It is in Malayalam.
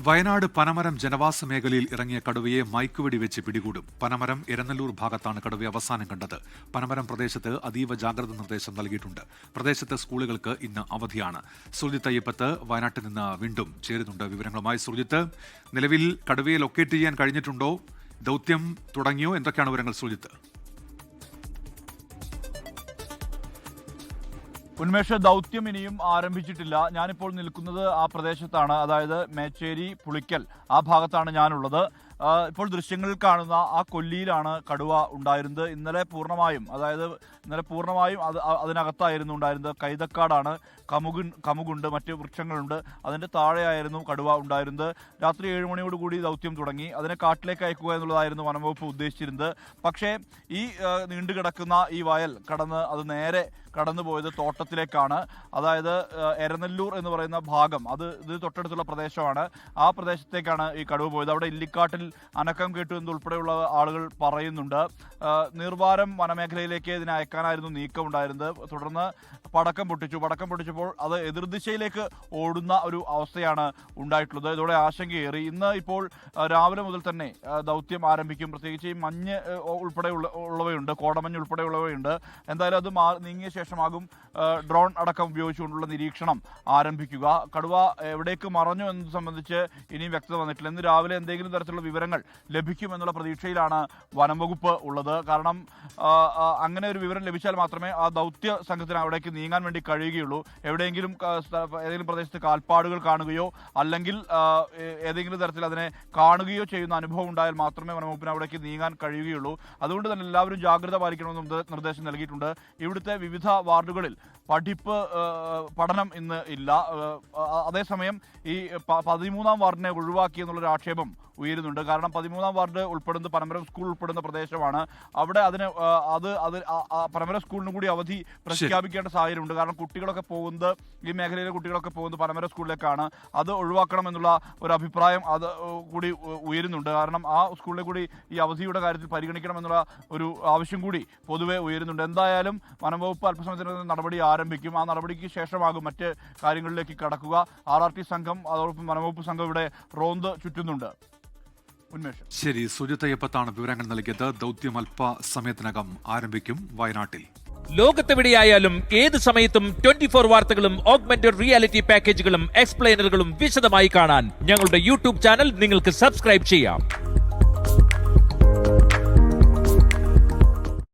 വയനാട് പനമരം ജനവാസ മേഖലയിൽ ഇറങ്ങിയ കടുവയെ മയക്കുവെടി വെച്ച് പിടികൂടും. പനമരം എരനല്ലൂർ ഭാഗത്താണ് കടുവയെ അവസാനം കണ്ടത്. പനമരം പ്രദേശത്ത് അതീവ ജാഗ്രത നിർദ്ദേശം നൽകിയിട്ടുണ്ട്. പ്രദേശത്ത് സ്കൂളുകൾക്ക് ഇന്ന് അവധിയാണ്. സുർജിത്ത് അയ്യപ്പത്ത് വയനാട്ടിൽ നിന്ന് വീണ്ടും ചേരുന്നുണ്ട് വിവരങ്ങളുമായി. സുർജിത്ത്, നിലവിൽ കടുവയെ ലൊക്കേറ്റ് ചെയ്യാൻ കഴിഞ്ഞിട്ടുണ്ടോ? ദൗത്യം തുടങ്ങിയോ? എന്തൊക്കെയാണ് വിവരങ്ങൾ സുർജിത്ത്? ഉന്മേഷ, ദൗത്യം ഇനിയും ആരംഭിച്ചിട്ടില്ല. ഞാനിപ്പോൾ നിൽക്കുന്നത് ആ പ്രദേശത്താണ്, അതായത് മേച്ചേരി, പുളിക്കൽ ആ ഭാഗത്താണ് ഞാനുള്ളത്. ഇപ്പോൾ ദൃശ്യങ്ങളിൽ കാണുന്ന ആ കൊല്ലിയിലാണ് കടുവ ഉണ്ടായിരുന്നത്. ഇന്നലെ പൂർണ്ണമായും അതിനകത്തായിരുന്നു ഉണ്ടായിരുന്നത്. കൈതക്കാടാണ്, കമുകുണ്ട്, മറ്റ് വൃക്ഷങ്ങളുണ്ട്. അതിൻ്റെ താഴെയായിരുന്നു കടുവ ഉണ്ടായിരുന്നത്. രാത്രി 7 മണിയോടുകൂടി ദൗത്യം തുടങ്ങി. അതിനെ കാട്ടിലേക്ക് അയക്കുക എന്നുള്ളതായിരുന്നു വനംവകുപ്പ് ഉദ്ദേശിച്ചിരുന്നത്. പക്ഷേ ഈ നീണ്ടുകിടക്കുന്ന ഈ വയൽ കടന്ന് അത് നേരെ കടന്നുപോയത് തോട്ടത്തിലേക്കാണ്. അതായത് എരനല്ലൂർ എന്ന് പറയുന്ന ഭാഗം, ഇത് തൊട്ടടുത്തുള്ള പ്രദേശമാണ്. ആ പ്രദേശത്തേക്കാണ് ഈ കടുവ പോയത്. അവിടെ ഇല്ലിക്കാട്ടിൽ അനക്കം കേട്ടു എന്നുൾപ്പെടെയുള്ള ആളുകൾ പറയുന്നുണ്ട്. നീർവാരം വനമേഖലയിലേക്ക് ഇതിനെ അയക്കാനായിരുന്നു നീക്കമുണ്ടായിരുന്നത്. തുടർന്ന് പടക്കം പൊട്ടിച്ചപ്പോൾ അത് എതിർദിശയിലേക്ക് ഓടുന്ന ഒരു അവസ്ഥയാണ് ഉണ്ടായിട്ടുള്ളത്. ഇതോടെ ആശങ്കയേറി. ഇന്ന് ഇപ്പോൾ രാവിലെ മുതൽ തന്നെ ദൗത്യം ആരംഭിക്കും. പ്രത്യേകിച്ച് ഈ മഞ്ഞ് ഉൾപ്പെടെയുള്ളവയുണ്ട്, കോടമഞ്ഞ് ഉൾപ്പെടെയുള്ളവയുണ്ട്. എന്തായാലും അത് നീങ്ങിയ ശേഷമാകും ഡ്രോൺ അടക്കം ഉപയോഗിച്ചുകൊണ്ടുള്ള നിരീക്ഷണം ആരംഭിക്കുക. കടുവ എവിടേക്ക് മറഞ്ഞു എന്നത് സംബന്ധിച്ച് ഇനിയും വ്യക്തത വന്നിട്ടില്ല. ഇന്ന് രാവിലെ എന്തെങ്കിലും തരത്തിലുള്ള വിവരങ്ങൾ ലഭിക്കുമെന്നുള്ള പ്രതീക്ഷയിലാണ് വനംവകുപ്പ് ഉള്ളത്. കാരണം അങ്ങനെ ഒരു വിവരം ലഭിച്ചാൽ മാത്രമേ ആ ദൗത്യ സംഘത്തിന് അവിടേക്ക് നീങ്ങാൻ വേണ്ടി കഴിയുകയുള്ളൂ. ഏതെങ്കിലും പ്രദേശത്ത് കാൽപ്പാടുകൾ കാണുകയോ അല്ലെങ്കിൽ ഏതെങ്കിലും തരത്തിൽ അതിനെ കാണുകയോ ചെയ്യുന്ന അനുഭവം ഉണ്ടായാൽ മാത്രമേ വനംവകുപ്പിന് അവിടേക്ക് നീങ്ങാൻ കഴിയുകയുള്ളൂ. അതുകൊണ്ട് തന്നെ എല്ലാവരും ജാഗ്രത പാലിക്കണമെന്ന് നിർദ്ദേശം നൽകിയിട്ടുണ്ട്. ഇവിടുത്തെ വിവിധ വാർഡുകളിൽ പഠനം ഇന്ന് ഇല്ല. അതേസമയം ഈ 13-ാം വാർഡിനെ ഒഴിവാക്കി എന്നുള്ളൊരു ആക്ഷേപം ഉയരുന്നുണ്ട്. കാരണം 13-ാം വാർഡ് ഉൾപ്പെടുന്ന പനമരം സ്കൂൾ ഉൾപ്പെടുന്ന പ്രദേശമാണ്. അവിടെ പനമരം സ്കൂളിന് കൂടി അവധി പ്രഖ്യാപിക്കേണ്ട സാഹചര്യമുണ്ട്. കാരണം കുട്ടികളൊക്കെ പോകുന്നത്, ഈ മേഖലയിലെ കുട്ടികളൊക്കെ പോകുന്നത് പനമരം സ്കൂളിലേക്കാണ്. അത് ഒഴിവാക്കണം എന്നുള്ള ഒരു അഭിപ്രായം അത് കൂടി ഉയരുന്നുണ്ട്. കാരണം ആ സ്കൂളിലെ കൂടി ഈ അവധിയുടെ കാര്യത്തിൽ പരിഗണിക്കണം എന്നുള്ള ഒരു ആവശ്യം കൂടി പൊതുവെ ഉയരുന്നുണ്ട്. എന്തായാലും വനംവകുപ്പ് അല്പസമയത്തിന് നടപടി ആരംഭിക്കും. ആ നടപടിക്ക് ശേഷമാകും മറ്റ് കാര്യങ്ങളിലേക്ക് കടക്കുക. RRT സംഘം, അതോടൊപ്പം വനംവകുപ്പ് സംഘം ഇവിടെ റോന്ത് ചുറ്റുന്നുണ്ട്. ശരി, സുജിത്ത് അയ്യപ്പത്താണ് വിവരങ്ങൾ നൽകിയത്. ദൗത്യം അല്പസമയത്തിനകം ആരംഭിക്കും വയനാട്ടിൽ. ലോകത്തെവിടെയായാലും ഏത് സമയത്തും 24 വാർത്തകളും ഓഗ്മെന്റഡ് റിയാലിറ്റി പാക്കേജുകളും എക്സ്പ്ലെയിനറുകളും വിശദമായി കാണാൻ ഞങ്ങളുടെ യൂട്യൂബ് ചാനൽ നിങ്ങൾക്ക് സബ്സ്ക്രൈബ് ചെയ്യാം.